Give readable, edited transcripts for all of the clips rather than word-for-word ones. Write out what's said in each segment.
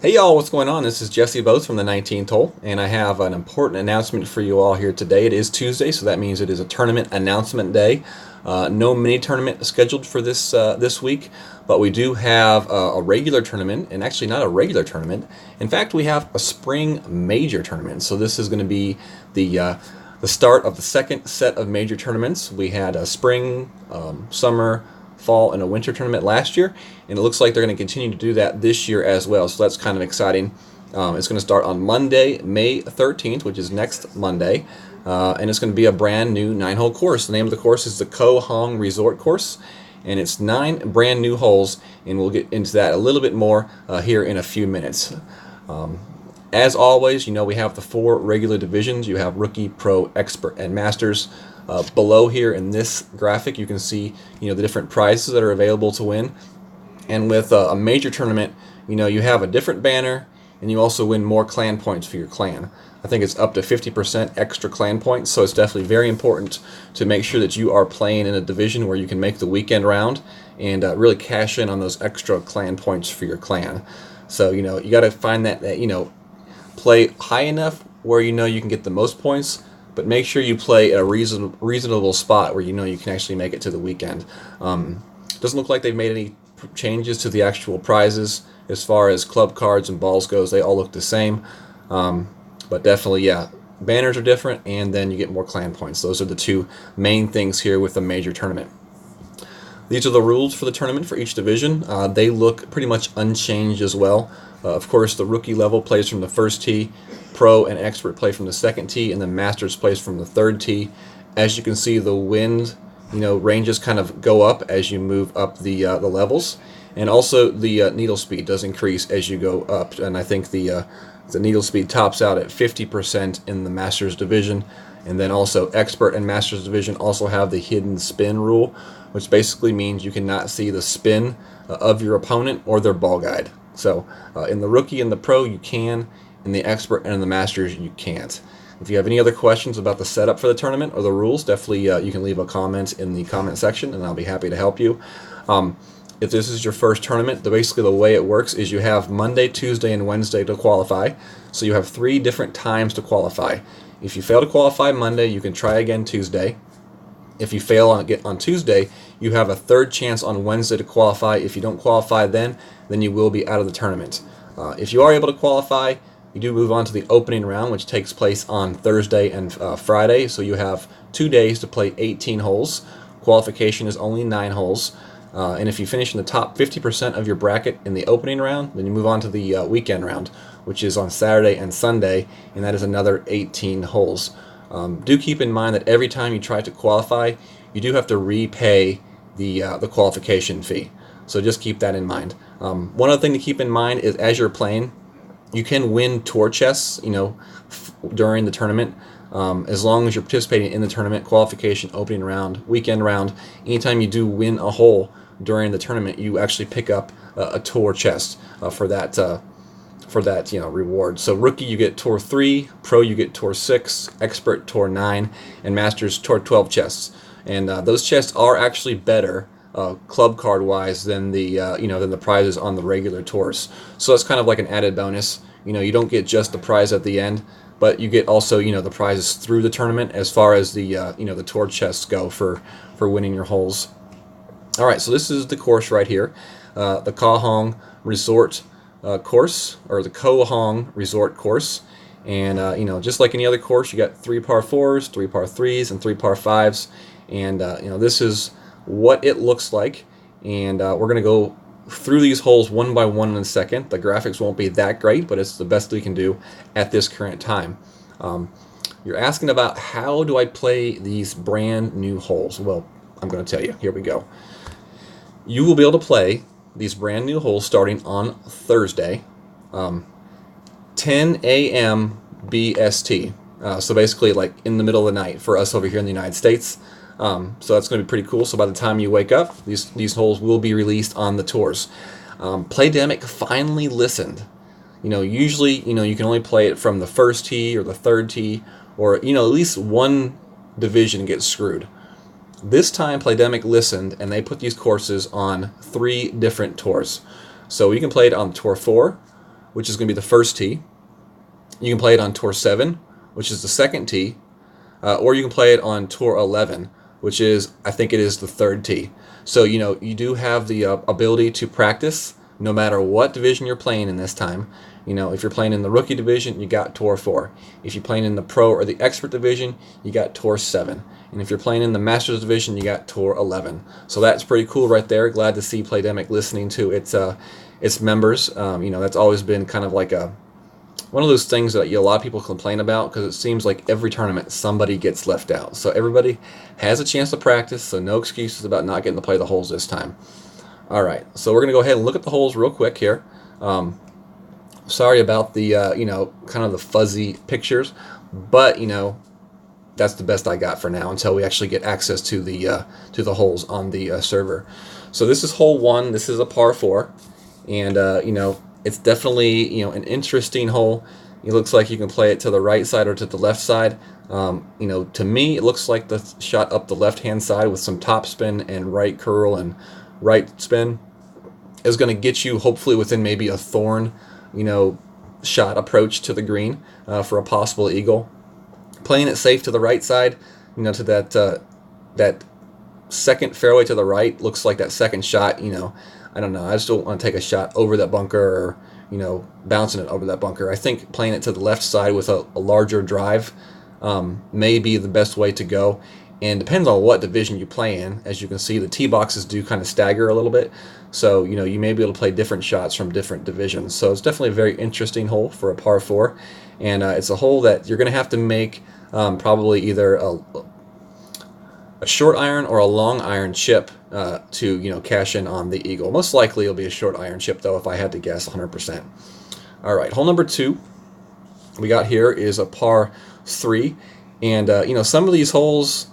Hey y'all, what's going on? This is Jesse Bose from the 19th hole, and I have an important announcement for you all here today. It is Tuesday, so that means it is a tournament announcement day. No mini tournament scheduled for this week, but we do have a regular tournament, and actually not a regular tournament. In fact, we have a spring major tournament. So this is going to be the start of the second set of major tournaments. We had a spring, summer, fall, and a winter tournament last year, and it looks like they're going to continue to do that this year as well. So that's kind of exciting. It's going to start on Monday, May 13th, which is next Monday, and it's going to be a brand new 9-hole course. The name of the course is the Koh Hong Resort Course, and it's 9 brand new holes, and we'll get into that a little bit more here in a few minutes. As always, we have the 4 regular divisions. You have Rookie, Pro, Expert, and Masters. Below here in this graphic, you can see the different prizes that are available to win. And with a major tournament, you have a different banner, and you also win more clan points for your clan. I think it's up to 50% extra clan points, so it's definitely very important to make sure that you are playing in a division where you can make the weekend round and really cash in on those extra clan points for your clan. So you got to find that play high enough where you can get the most points, but make sure you play at a reasonable spot where you can actually make it to the weekend. Doesn't look like they've made any changes to the actual prizes as far as club cards and balls goes. They all look the same, but definitely, yeah, banners are different, and then you get more clan points. Those are the 2 main things here with the major tournament. These are the rules for the tournament for each division. They look pretty much unchanged as well. Of course, the rookie level plays from the first tee, Pro and Expert play from the second tee, and then Masters plays from the third tee. As you can see, the wind, ranges kind of go up as you move up the levels, and also the needle speed does increase as you go up. And I think the needle speed tops out at 50% in the Masters division, and then also Expert and Masters division also have the hidden spin rule, which basically means you cannot see the spin of your opponent or their ball guide. So in the rookie and the pro you can, in the expert and in the masters you can't. If you have any other questions about the setup for the tournament or the rules, definitely you can leave a comment in the comment section, and I'll be happy to help you. If this is your first tournament, basically the way it works is you have Monday, Tuesday, and Wednesday to qualify. So you have 3 different times to qualify. If you fail to qualify Monday, you can try again Tuesday. If you fail on Tuesday, you have a 3rd chance on Wednesday to qualify. If you don't qualify then you will be out of the tournament. If you are able to qualify, you do move on to the opening round, which takes place on Thursday and Friday. So you have 2 days to play 18 holes. Qualification is only 9 holes. And if you finish in the top 50% of your bracket in the opening round, then you move on to the weekend round, which is on Saturday and Sunday, and that is another 18 holes. Do keep in mind that every time you try to qualify, you do have to repay the qualification fee. So just keep that in mind. One other thing to keep in mind is as you're playing, you can win tour chests, during the tournament. As long as you're participating in the tournament, qualification, opening round, weekend round, anytime you do win a hole during the tournament, you actually pick up a tour chest for that reward. So rookie you get tour 3, pro you get tour 6, expert tour 9, and masters tour 12 chests. And those chests are actually better club card wise than the prizes on the regular tours. So that's kind of like an added bonus. You don't get just the prize at the end, but you get also the prizes through the tournament as far as the the tour chests go for winning your holes. All right, so this is the course right here, the Koh Hong Resort course, or the Koh Hong Resort course. And just like any other course, you got 3 par 4s, 3 par 3s, and 3 par 5s. And this is what it looks like. And we're going to go through these holes one by one in a second. The graphics won't be that great, but it's the best we can do at this current time. You're asking about how do I play these brand new holes? Well, I'm going to tell you. Here we go. You will be able to play these brand new holes starting on Thursday, 10 a.m. BST. So basically like in the middle of the night for us over here in the United States. So that's going to be pretty cool. So by the time you wake up, these holes will be released on the tours. Playdemic finally listened. Usually, you can only play it from the first tee or the third tee, or, at least one division gets screwed. This time, Playdemic listened, and they put these courses on 3 different tours. So you can play it on Tour 4, which is going to be the first tee. You can play it on Tour 7, which is the second tee, or you can play it on Tour 11, which is, I think it is the third tee. So, you do have the ability to practice no matter what division you're playing in this time. If you're playing in the rookie division, you got Tour 4. If you're playing in the pro or the expert division, you got Tour 7. And if you're playing in the Masters division, you got Tour 11. So that's pretty cool right there. Glad to see Playdemic listening to its members. That's always been kind of like one of those things that a lot of people complain about, because it seems like every tournament somebody gets left out. So everybody has a chance to practice, so no excuses about not getting to play the holes this time. All right, so we're going to go ahead and look at the holes real quick here. Sorry about the, kind of the fuzzy pictures, but, that's the best I got for now until we actually get access to the holes on the server. So this is hole 1. This is a par 4, and, it's definitely, an interesting hole. It looks like you can play it to the right side or to the left side. To me, it looks like the shot up the left-hand side with some top spin and right curl and right spin is going to get you hopefully within maybe a thorn, shot approach to the green for a possible eagle. Playing it safe to the right side, to that second fairway to the right, looks like that second shot, I don't know, I just don't want to take a shot over that bunker or, bouncing it over that bunker. I think playing it to the left side with a larger drive may be the best way to go. And depends on what division you play in. As you can see, the tee boxes do kind of stagger a little bit. So, you may be able to play different shots from different divisions. So it's definitely a very interesting hole for a par 4. And it's a hole that you're going to have to make probably either a short iron or a long iron chip to, cash in on the eagle. Most likely it'll be a short iron chip, though, if I had to guess 100%. All right, hole number 2 we got here is a par 3. And, some of these holes,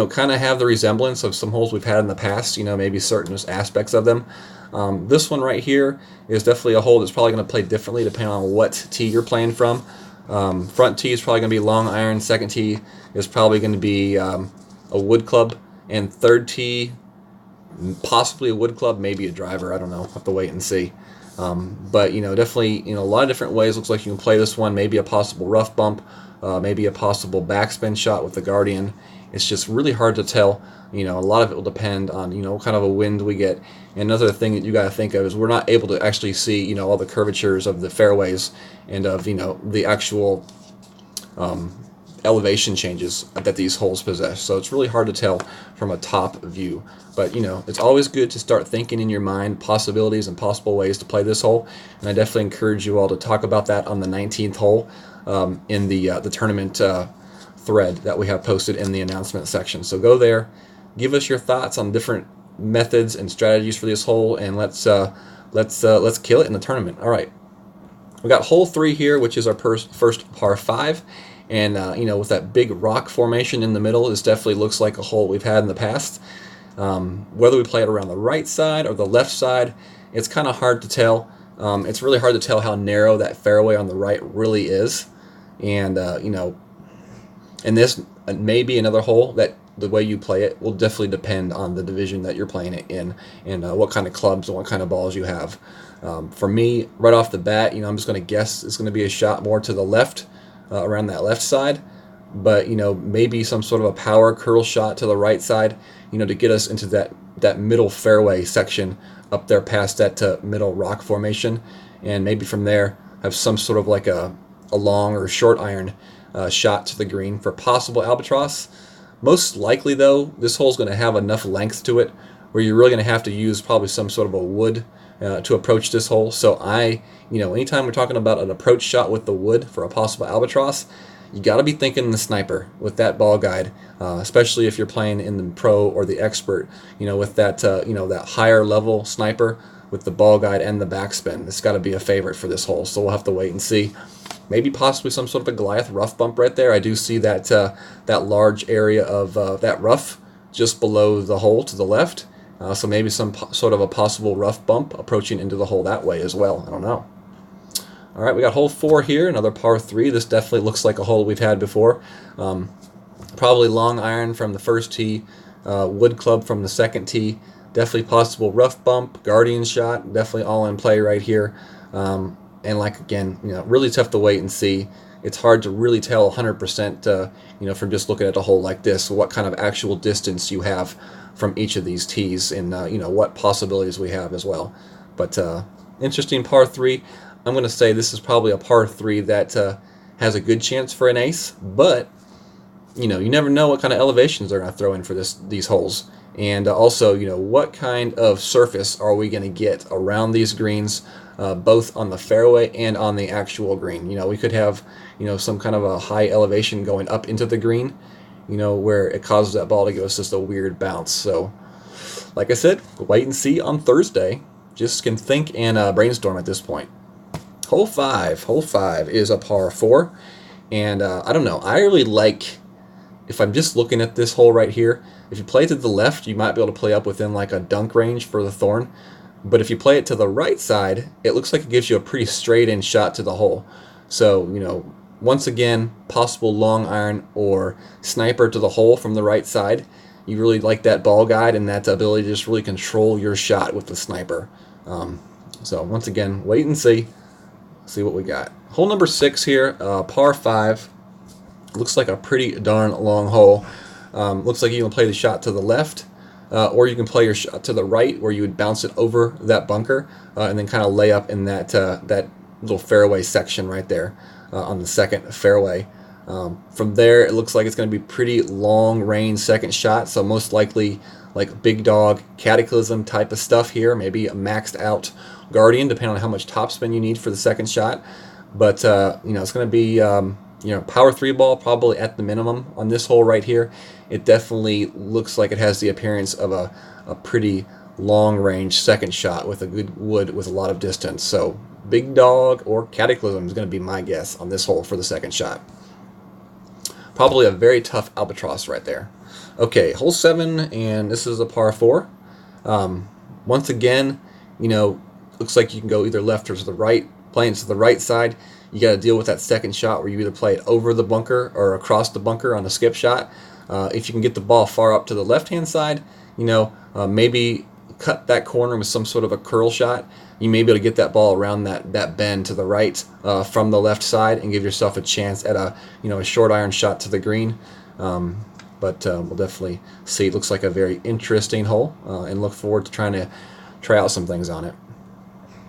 kind of have the resemblance of some holes we've had in the past, maybe certain aspects of them. This one right here is definitely a hole that's probably going to play differently depending on what tee you're playing from. Front tee is probably going to be long iron, second tee is probably going to be a wood club, and third tee, possibly a wood club, maybe a driver. I don't know. We'll have to wait and see. But, definitely, a lot of different ways. Looks like you can play this one, maybe a possible rough bump, maybe a possible backspin shot with the Guardian. It's just really hard to tell. A lot of it will depend on, what kind of a wind we get. And another thing that you got to think of is we're not able to actually see, all the curvatures of the fairways and of, the actual elevation changes that these holes possess. So it's really hard to tell from a top view. But, it's always good to start thinking in your mind possibilities and possible ways to play this hole. And I definitely encourage you all to talk about that on the 19th hole in the tournament thread that we have posted in the announcement section. So go there, give us your thoughts on different methods and strategies for this hole, and let's kill it in the tournament. All right, we got hole 3 here, which is our first par 5, and with that big rock formation in the middle, this definitely looks like a hole we've had in the past. Whether we play it around the right side or the left side, it's kind of hard to tell. It's really hard to tell how narrow that fairway on the right really is, and and this may be another hole that the way you play it will definitely depend on the division that you're playing it in, and what kind of clubs and what kind of balls you have. For me, right off the bat, I'm just going to guess it's going to be a shot more to the left, around that left side, but maybe some sort of a power curl shot to the right side, to get us into that middle fairway section up there past that middle rock formation, and maybe from there have some sort of like a long or short iron shot to the green for possible albatross. Most likely, though, this hole's going to have enough length to it where you're really going to have to use probably some sort of a wood to approach this hole. So anytime we're talking about an approach shot with the wood for a possible albatross, you got to be thinking the sniper with that ball guide, especially if you're playing in the pro or the expert, with that, that higher level sniper with the ball guide and the backspin. It's got to be a favorite for this hole, so we'll have to wait and see. Maybe possibly some sort of a Goliath rough bump right there. I do see that that large area of that rough just below the hole to the left. So maybe some sort of a possible rough bump approaching into the hole that way as well. I don't know. All right, we got hole 4 here, another par 3. This definitely looks like a hole we've had before. Probably long iron from the first tee, wood club from the second tee. Definitely possible rough bump, Guardian shot, definitely all in play right here. and like again, really tough to wait and see. It's hard to really tell 100%, from just looking at a hole like this, what kind of actual distance you have from each of these tees, and what possibilities we have as well. But interesting par 3. I'm going to say this is probably a par 3 that has a good chance for an ace, but you never know what kind of elevations they're going to throw in for these holes. And also, what kind of surface are we going to get around these greens, both on the fairway and on the actual green. We could have, some kind of a high elevation going up into the green, where it causes that ball to give us just a weird bounce. So, like I said, wait and see on Thursday. Just can think and brainstorm at this point. Hole 5 is a par 4, and I don't know. I really like, if I'm just looking at this hole right here, if you play it to the left, you might be able to play up within like a dunk range for the thorn. But if you play it to the right side, it looks like it gives you a pretty straight-in shot to the hole. So, once again, possible long iron or sniper to the hole from the right side. You really like that ball guide and that ability to just really control your shot with the sniper. So once again, wait and see what we got. Hole number 6 here, par 5. Looks like a pretty darn long hole. Looks like you can play the shot to the left, or you can play your shot to the right, where you would bounce it over that bunker and then kind of lay up in that little fairway section right there on the second fairway. From there, it looks like it's going to be pretty long range second shot, so most likely like big dog cataclysm type of stuff here, maybe a maxed out guardian depending on how much topspin you need for the second shot. But it's going to be power 3 ball probably at the minimum on this hole right here. It definitely looks like it has the appearance of a pretty long range second shot with a good wood with a lot of distance. So big dog or cataclysm is going to be my guess on this hole for the second shot. Probably a very tough albatross right there. Okay, hole 7, and this is a par 4. Once again, looks like you can go either left or to the right. Playing to the right side, you got to deal with that second shot where you either play it over the bunker or across the bunker on the skip shot. If you can get the ball far up to the left-hand side, maybe cut that corner with some sort of a curl shot. You may be able to get that ball around that bend to the right from the left side and give yourself a chance at a short iron shot to the green. But we'll definitely see. It looks like a very interesting hole, and look forward to trying to try out some things on it.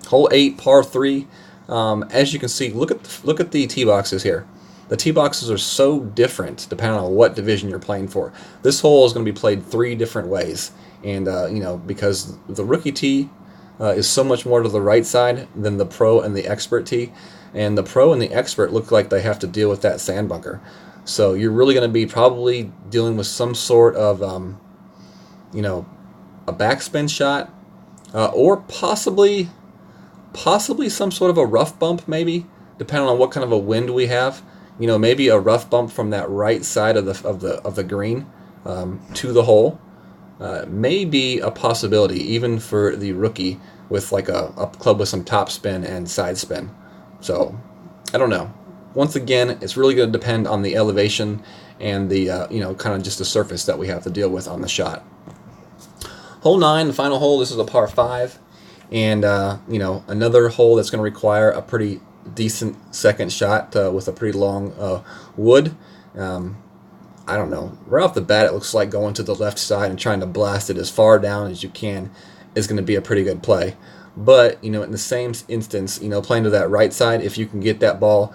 Hole 8, par 3. As you can see, look at the tee boxes here. The tee boxes are so different depending on what division you're playing for. This hole is going to be played 3 different ways, and because the rookie tee is so much more to the right side than the pro and the expert tee, and the pro and the expert look like they have to deal with that sand bunker. So you're really going to be probably dealing with some sort of a backspin shot, or possibly some sort of a rough bump, maybe depending on what kind of a wind we have. Maybe a rough bump from that right side of the green to the hole. May a possibility even for the rookie with like a club with some top spin and side spin. So I don't know. Once again, it's really going to depend on the elevation and the kind of just the surface that we have to deal with on the shot. Hole 9, the final hole. This is a par 5, and another hole that's going to require a pretty decent second shot with a pretty long wood. I don't know. Right off the bat, it looks like going to the left side and trying to blast it as far down as you can is going to be a pretty good play. But in the same instance, playing to that right side, if you can get that ball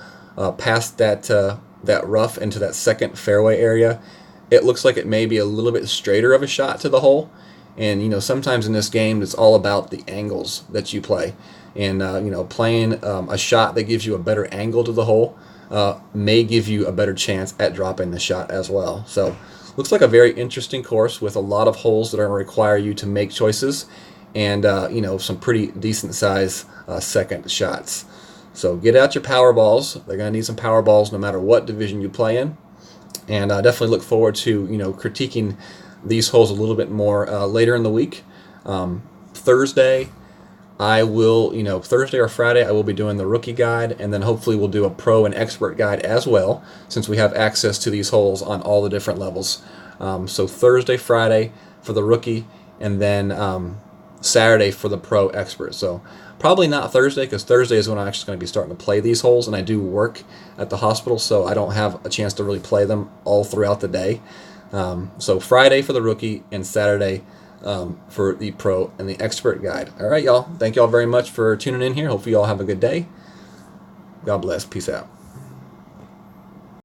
past that rough into that second fairway area, it looks like it may be a little bit straighter of a shot to the hole. And sometimes in this game, it's all about the angles that you play. And playing a shot that gives you a better angle to the hole may give you a better chance at dropping the shot as well. So looks like a very interesting course with a lot of holes that are going to require you to make choices, and some pretty decent size second shots. So get out your power balls. They're going to need some power balls no matter what division you play in. And I definitely look forward to critiquing these holes a little bit more later in the week. Thursday, I will, Thursday or Friday, I will be doing the rookie guide, and then hopefully we'll do a pro and expert guide as well, since we have access to these holes on all the different levels. So Thursday, Friday for the rookie, and then Saturday for the pro expert. So probably not Thursday, because Thursday is when I'm actually going to be starting to play these holes, and I do work at the hospital, so I don't have a chance to really play them all throughout the day. So Friday for the rookie and Saturday for the pro and the expert guide. All right, y'all. Thank y'all very much for tuning in here. Hopefully y'all have a good day. God bless. Peace out.